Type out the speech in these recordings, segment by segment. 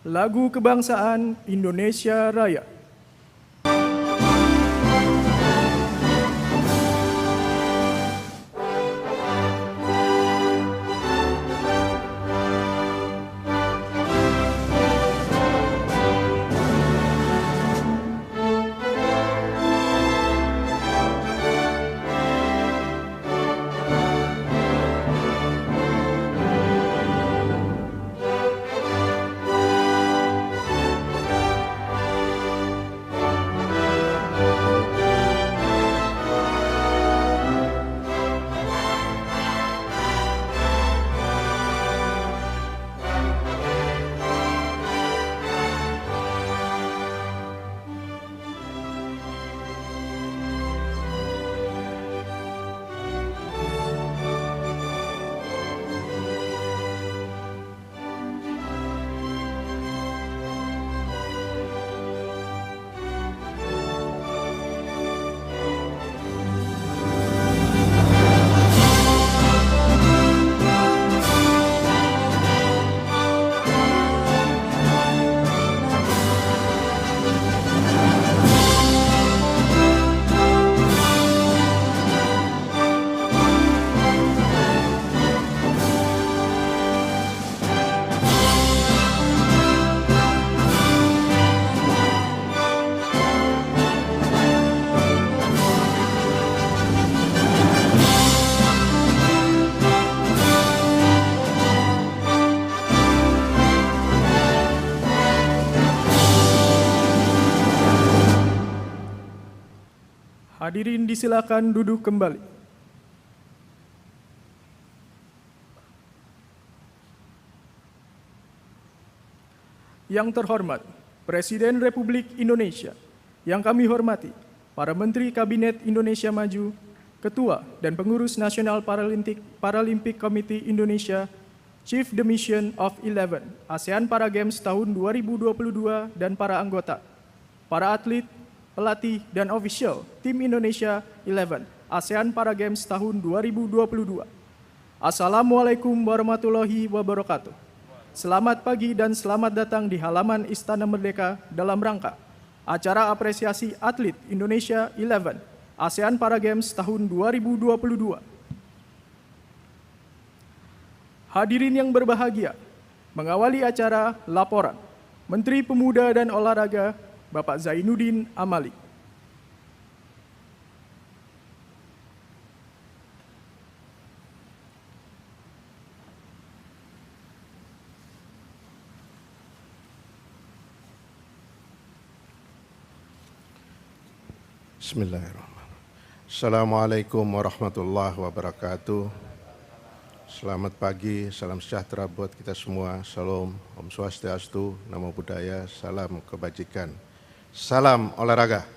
Lagu Kebangsaan Indonesia Raya. Hadirin disilakan duduk kembali. Yang terhormat Presiden Republik Indonesia, yang kami hormati para Menteri Kabinet Indonesia Maju, Ketua dan Pengurus Nasional Paralympic Committee Indonesia, Chief the Mission of 11 ASEAN Para Games tahun 2022 dan para anggota, para atlet, pelatih, dan official tim Indonesia 11 ASEAN Para Games tahun 2022. Assalamualaikum warahmatullahi wabarakatuh. Selamat pagi dan selamat datang di halaman Istana Merdeka dalam rangka acara apresiasi atlet Indonesia 11 ASEAN Para Games tahun 2022. Hadirin yang berbahagia, mengawali acara laporan Menteri Pemuda dan Olahraga Bapak Zainuddin Amali. Bismillahirrahmanirrahim. Assalamualaikum warahmatullahi wabarakatuh. Selamat pagi, salam sejahtera buat kita semua. Salam, Om Swastiastu, Namo Buddhaya, salam kebajikan. Salam olahraga.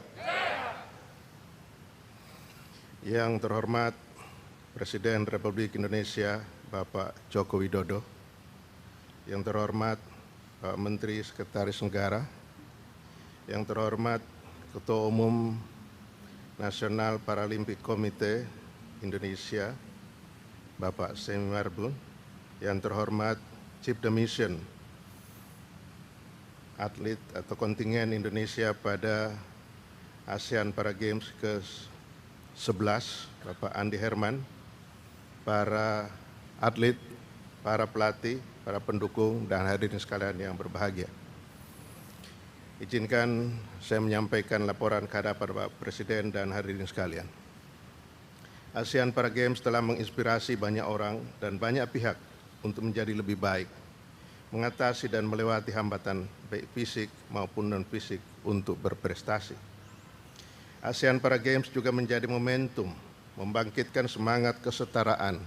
Yang terhormat Presiden Republik Indonesia Bapak Joko Widodo, yang terhormat Pak Menteri Sekretaris Negara, yang terhormat Ketua Umum Nasional Paralympic Committee Indonesia Bapak Semi Marbun, yang terhormat Chief the Mission atlet atau kontingen Indonesia pada ASEAN Para Games ke-11, Bapak Andi Herman, para atlet, para pelatih, para pendukung, dan hadirin sekalian yang berbahagia. Izinkan saya menyampaikan laporan kehadapan Bapak Presiden dan hadirin sekalian. ASEAN Para Games telah menginspirasi banyak orang dan banyak pihak untuk menjadi lebih baik, mengatasi dan melewati hambatan baik fisik maupun non-fisik untuk berprestasi. ASEAN Para Games juga menjadi momentum membangkitkan semangat kesetaraan,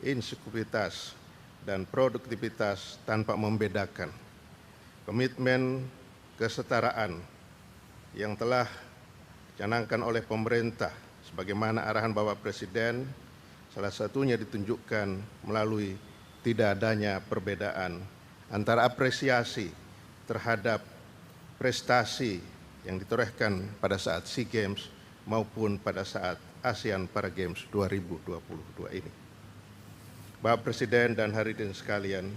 inklusivitas, dan produktivitas tanpa membedakan. Komitmen kesetaraan yang telah dicanangkan oleh pemerintah sebagaimana arahan Bapak Presiden, salah satunya ditunjukkan melalui tidak adanya perbedaan antara apresiasi terhadap prestasi yang ditorehkan pada saat SEA Games maupun pada saat ASEAN Para Games 2022 ini. Bapak Presiden dan hadirin sekalian,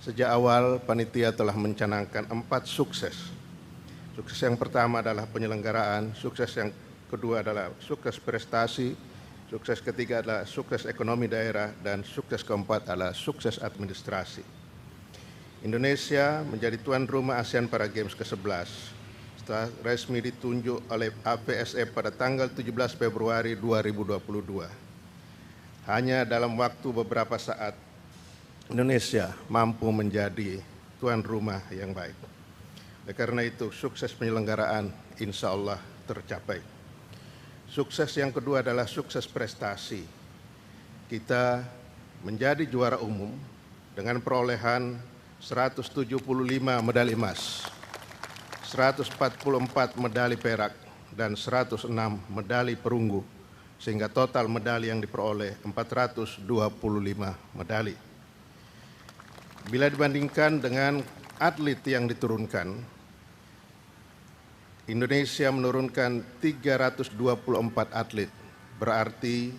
Sejak awal, panitia telah mencanangkan 4 sukses. Sukses yang pertama adalah penyelenggaraan, sukses yang kedua adalah sukses prestasi, sukses ketiga adalah sukses ekonomi daerah, dan sukses keempat adalah sukses administrasi. Indonesia menjadi tuan rumah ASEAN Para Games ke-11 setelah resmi ditunjuk oleh APSF pada tanggal 17 Februari 2022. Hanya dalam waktu beberapa saat, Indonesia mampu menjadi tuan rumah yang baik. Oleh karena itu, sukses penyelenggaraan insya Allah tercapai. Sukses yang kedua adalah sukses prestasi. Kita menjadi juara umum dengan perolehan 175 medali emas, 144 medali perak, dan 106 medali perunggu, sehingga total medali yang diperoleh 425 medali. Bila dibandingkan dengan atlet yang diturunkan, Indonesia menurunkan 324 atlet, berarti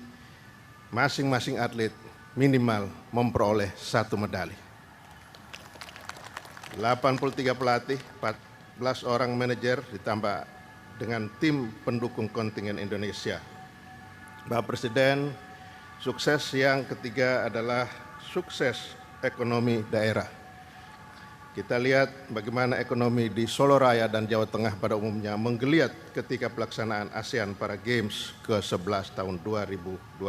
masing-masing atlet minimal memperoleh 1 medali. 83 pelatih, 14 orang manajer ditambah dengan tim pendukung kontingen Indonesia. Bapak Presiden, sukses yang ketiga adalah sukses ekonomi daerah. Kita lihat bagaimana ekonomi di Solo Raya dan Jawa Tengah pada umumnya menggeliat ketika pelaksanaan ASEAN Para Games ke-11 tahun 2022.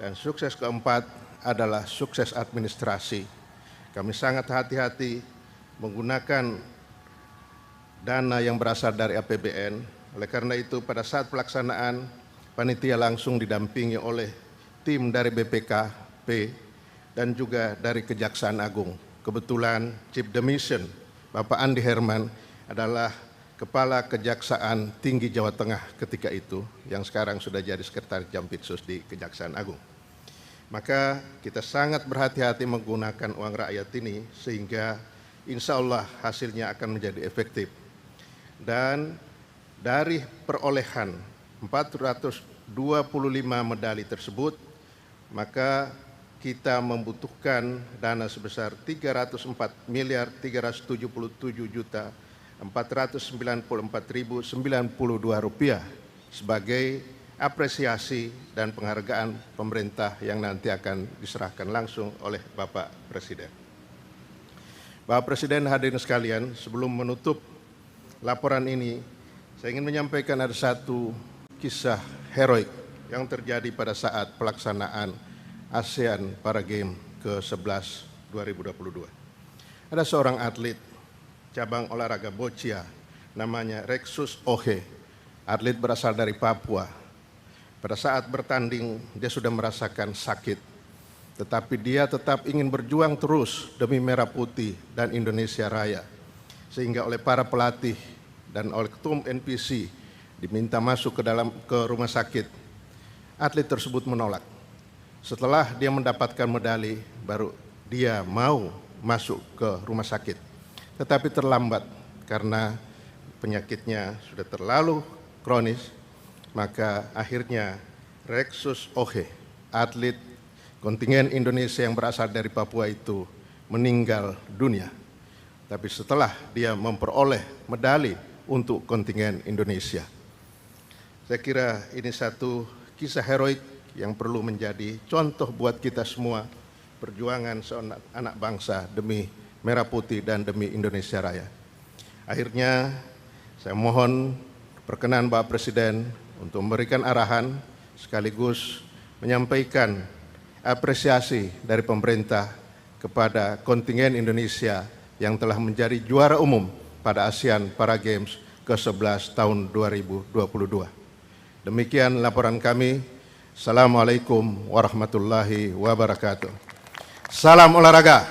Dan sukses keempat adalah sukses administrasi. Kami sangat hati-hati menggunakan dana yang berasal dari APBN. Oleh karena itu, pada saat pelaksanaan, panitia langsung didampingi oleh tim dari BPKP dan juga dari Kejaksaan Agung. Kebetulan Chief the Mission, Bapak Andi Herman, adalah Kepala Kejaksaan Tinggi Jawa Tengah ketika itu, yang sekarang sudah jadi Sekretaris Jampitsus di Kejaksaan Agung. Maka kita sangat berhati-hati menggunakan uang rakyat ini, sehingga insya Allah hasilnya akan menjadi efektif. Dan dari perolehan 425 medali tersebut, maka kita membutuhkan dana sebesar 304.377.494.092 rupiah sebagai apresiasi dan penghargaan pemerintah yang nanti akan diserahkan langsung oleh Bapak Presiden. Bapak Presiden, hadirin sekalian, sebelum menutup laporan ini, saya ingin menyampaikan ada satu kisah heroik yang terjadi pada saat pelaksanaan ASEAN Para Games ke-11 2022. Ada seorang atlet cabang olahraga boccia namanya Rexus Ohe, atlet berasal dari Papua. Pada saat bertanding dia sudah merasakan sakit, tetapi dia tetap ingin berjuang terus demi Merah Putih dan Indonesia Raya. Sehingga oleh para pelatih dan oleh ketum NPC diminta masuk ke rumah sakit. Atlet tersebut menolak. Setelah dia mendapatkan medali, baru dia mau masuk ke rumah sakit. Tetapi terlambat karena penyakitnya sudah terlalu kronis, maka akhirnya Rexus Ohe, atlet kontingen Indonesia yang berasal dari Papua itu, meninggal dunia. Tapi setelah dia memperoleh medali untuk kontingen Indonesia. Saya kira ini satu kisah heroik yang perlu menjadi contoh buat kita semua, perjuangan seorang anak bangsa demi Merah Putih dan demi Indonesia Raya. Akhirnya saya mohon perkenan Bapak Presiden untuk memberikan arahan sekaligus menyampaikan apresiasi dari pemerintah kepada kontingen Indonesia yang telah menjadi juara umum pada ASEAN Para Games ke-11 tahun 2022. Demikian laporan kami. Assalamualaikum warahmatullahi wabarakatuh. Salam olahraga.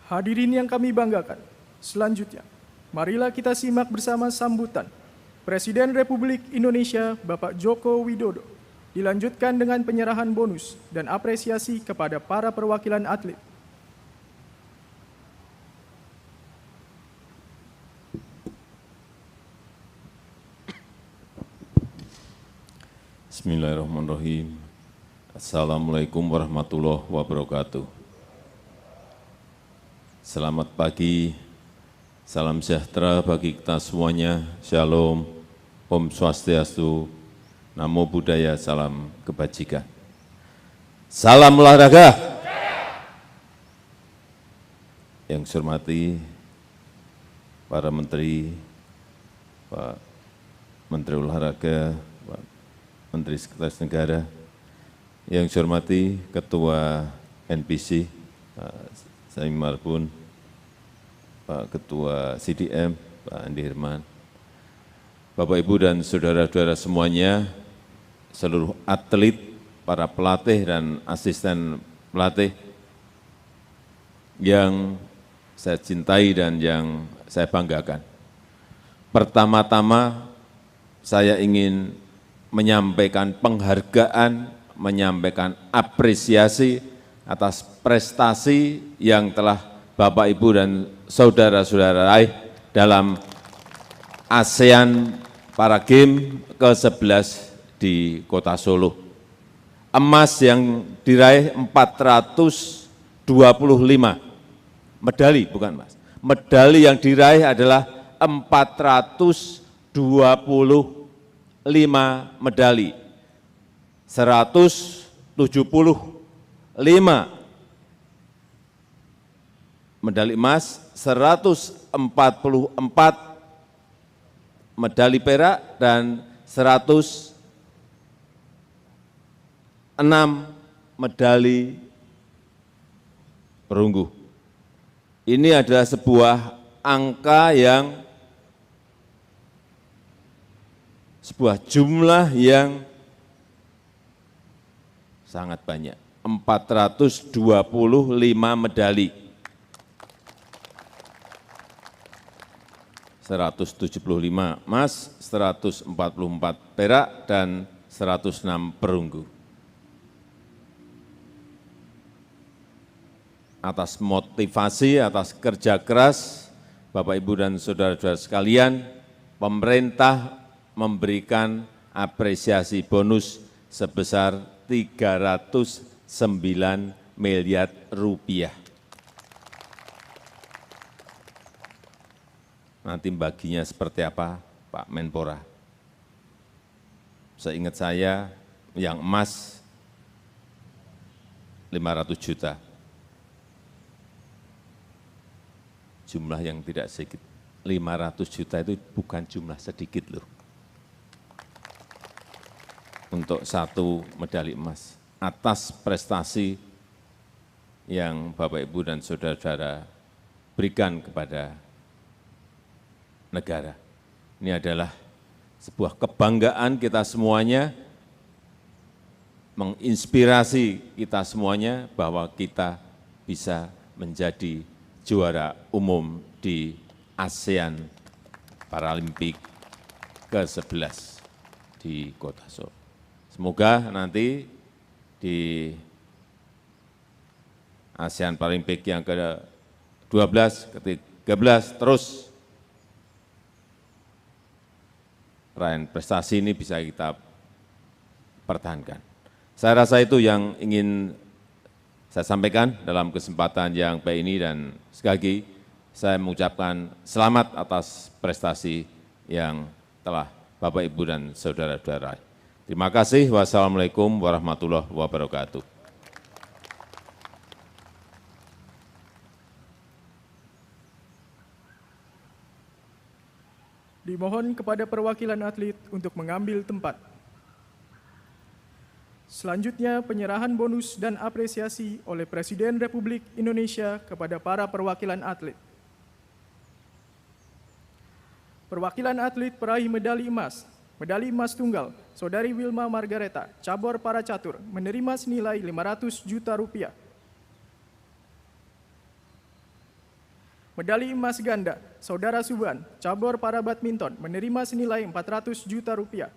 Hadirin yang kami banggakan, selanjutnya, marilah kita simak bersama sambutan Presiden Republik Indonesia Bapak Joko Widodo, dilanjutkan dengan penyerahan bonus dan apresiasi kepada para perwakilan atlet. Bismillahirrahmanirrahim. Assalamualaikum warahmatullahi wabarakatuh. Selamat pagi, salam sejahtera bagi kita semuanya. Shalom, Om Swastiastu, Namo Buddhaya, salam kebajikan. Salam olahraga. Yang saya hormati para menteri, Pak Menteri Olahraga, Pak Menteri Sekretaris Negara, yang saya hormati Ketua NPC, Pak Saim Marbun, Pak Ketua CDM, Pak Andi Herman, Bapak Ibu dan saudara-saudara semuanya, seluruh atlet, para pelatih dan asisten pelatih yang saya cintai dan yang saya banggakan. Pertama-tama saya ingin menyampaikan penghargaan, menyampaikan apresiasi atas prestasi yang telah Bapak, Ibu, dan saudara-saudara raih dalam ASEAN Para Games ke-11 di Kota Solo. Emas yang diraih 425 medali, bukan emas. Medali yang diraih adalah 425 medali. 175 medali emas, 144 medali perak, dan 106 medali perunggu. Ini adalah sebuah angka yang, sebuah jumlah yang sangat banyak, 425 medali, 175 emas, 144 perak, dan 106 perunggu. Atas motivasi, atas kerja keras Bapak, Ibu, dan saudara-saudara sekalian, pemerintah memberikan apresiasi bonus sebesar 309 miliar rupiah. Nanti baginya seperti apa, Pak Menpora? Seingat saya, yang emas 500 juta. Jumlah yang tidak sedikit. 500 juta itu bukan jumlah sedikit loh. Untuk satu medali emas. Atas prestasi yang Bapak, Ibu, dan saudara-saudara berikan kepada negara. Ini adalah sebuah kebanggaan kita semuanya, menginspirasi kita semuanya bahwa kita bisa menjadi juara umum di ASEAN Paralimpik ke-11 di Kota Solo. Semoga nanti di ASEAN Paralimpik yang ke-12, ke-13 terus raihan prestasi ini bisa kita pertahankan. Saya rasa itu yang ingin saya sampaikan dalam kesempatan yang baik ini, dan sekali lagi saya mengucapkan selamat atas prestasi yang telah Bapak, Ibu, dan saudara-saudara raih. Terima kasih. Wassalamualaikum warahmatullahi wabarakatuh. Dimohon kepada perwakilan atlet untuk mengambil tempat. Selanjutnya, penyerahan bonus dan apresiasi oleh Presiden Republik Indonesia kepada para perwakilan atlet. Perwakilan atlet peraih medali emas tunggal, Saudari Wilma Margareta, cabur para catur, menerima senilai 500 juta rupiah. Medali emas ganda, Saudara Suban, cabur para badminton, menerima senilai 400 juta rupiah.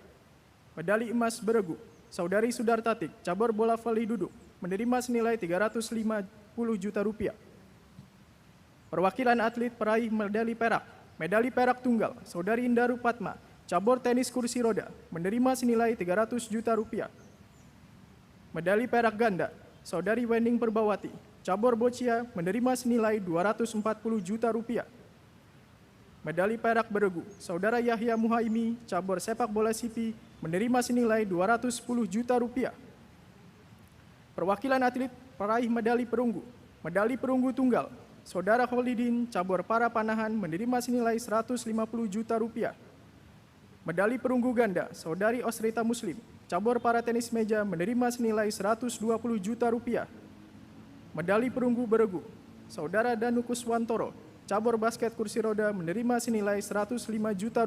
Medali emas beregu, Saudari Sudartatik, cabur bola voli duduk, menerima senilai 350 juta rupiah. Perwakilan atlet peraih medali perak tunggal, Saudari Indaru Patma, cabur tenis kursi roda menerima senilai Rp300 juta. Medali perak ganda, Saudari Wening Perbawati, cabur boccia menerima senilai Rp240 juta. Medali perak beregu, Saudara Yahya Muhaimi, cabur sepak bola sipi, menerima senilai Rp210 juta. Perwakilan atlet peraih medali perunggu tunggal, Saudara Kholidin, cabur para panahan, menerima senilai Rp150 juta. Medali perunggu ganda, Saudari Osrita Muslim, cabur para tenis meja, menerima senilai Rp120 juta. Medali perunggu beregu, Saudara Danu Kuswantoro, cabur basket kursi roda, menerima senilai Rp105 juta.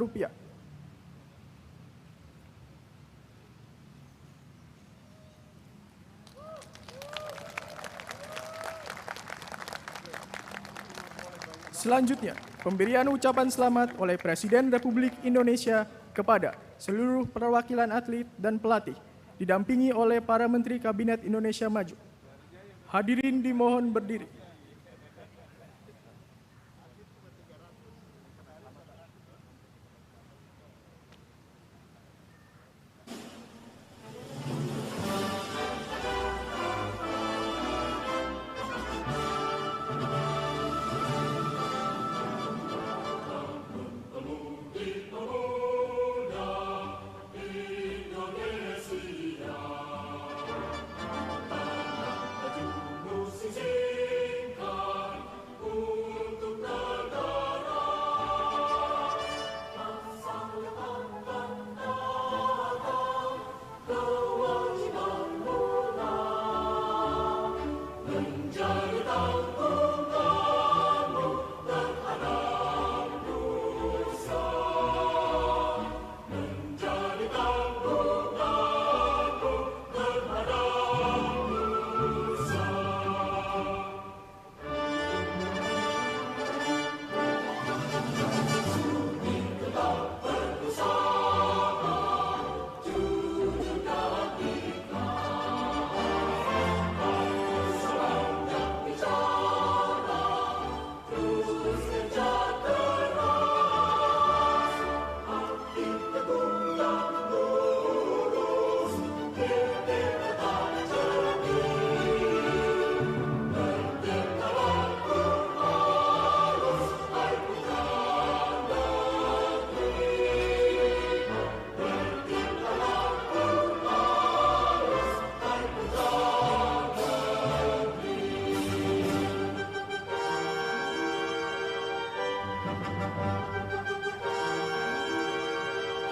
Selanjutnya, pemberian ucapan selamat oleh Presiden Republik Indonesia kepada seluruh perwakilan atlet dan pelatih, didampingi oleh para Menteri Kabinet Indonesia Maju. Hadirin dimohon berdiri.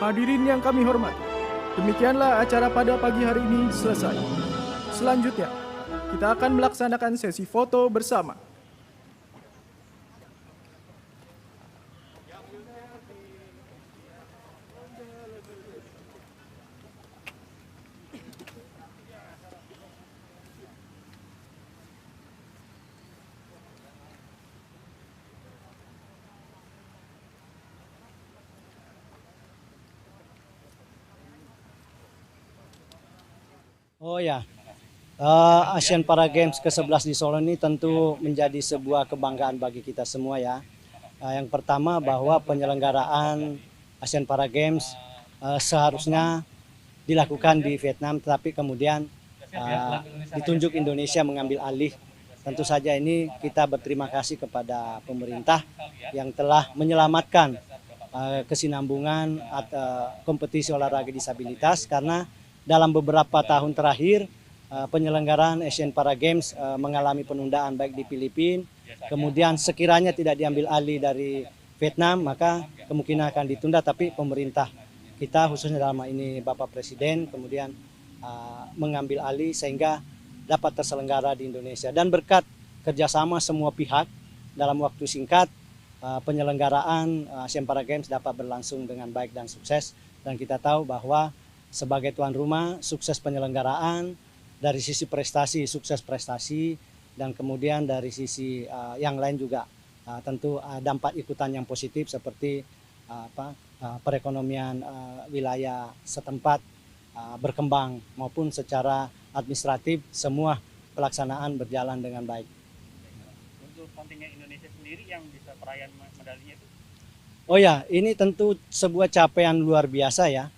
Hadirin yang kami hormati, demikianlah acara pada pagi hari ini selesai. Selanjutnya, kita akan melaksanakan sesi foto bersama. Oh ya, Asian Para Games ke-11 di Solo ini tentu menjadi sebuah kebanggaan bagi kita semua ya. Yang pertama bahwa penyelenggaraan Asian Para Games seharusnya dilakukan di Vietnam, tetapi kemudian ditunjuk Indonesia mengambil alih. Tentu saja ini kita berterima kasih kepada pemerintah yang telah menyelamatkan kesinambungan kompetisi olahraga disabilitas, karena dalam beberapa tahun terakhir penyelenggaraan Asian Para Games mengalami penundaan baik di Filipina, kemudian sekiranya tidak diambil alih dari Vietnam maka kemungkinan akan ditunda, tapi pemerintah kita khususnya dalam hal ini Bapak Presiden kemudian mengambil alih sehingga dapat terselenggara di Indonesia, dan berkat kerjasama semua pihak dalam waktu singkat penyelenggaraan Asian Para Games dapat berlangsung dengan baik dan sukses. Dan kita tahu bahwa sebagai tuan rumah, sukses penyelenggaraan, dari sisi prestasi, sukses prestasi, dan kemudian dari sisi yang lain juga tentu dampak ikutan yang positif seperti perekonomian wilayah setempat berkembang, maupun secara administratif semua pelaksanaan berjalan dengan baik. Untuk kontingen Indonesia sendiri yang bisa perayaan medalinya itu? Oh ya, ini tentu sebuah capaian luar biasa ya.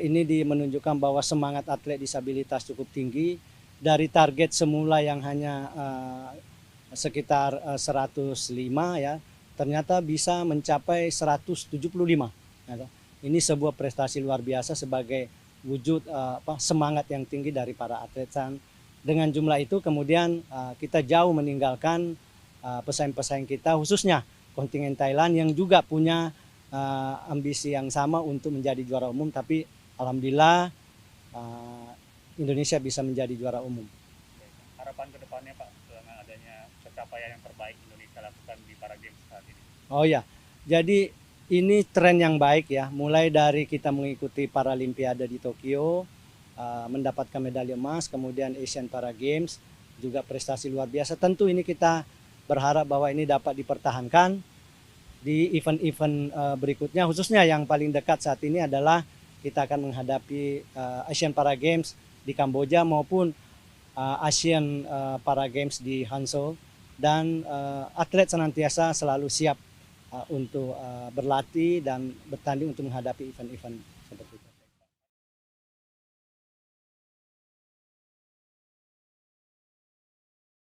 Ini menunjukkan bahwa semangat atlet disabilitas cukup tinggi dari target semula yang hanya sekitar 105 ya, ternyata bisa mencapai 175. Ini sebuah prestasi luar biasa sebagai wujud semangat yang tinggi dari para atlet. Dengan jumlah itu kemudian kita jauh meninggalkan pesaing-pesaing kita, khususnya kontingen Thailand yang juga punya ambisi yang sama untuk menjadi juara umum, tapi alhamdulillah Indonesia bisa menjadi juara umum. Harapan kedepannya Pak dengan adanya pencapaian yang terbaik Indonesia lakukan di Para Games saat ini. Oh ya, jadi ini tren yang baik ya, mulai dari kita mengikuti Paralimpiade di Tokyo, mendapatkan medali emas, kemudian Asian Para Games, juga prestasi luar biasa. Tentu ini kita berharap bahwa ini dapat dipertahankan di event-event berikutnya, khususnya yang paling dekat saat ini adalah kita akan menghadapi Asian Para Games di Kamboja maupun Asian Para Games di Hangzhou, dan atlet senantiasa selalu siap untuk berlatih dan bertanding untuk menghadapi event-event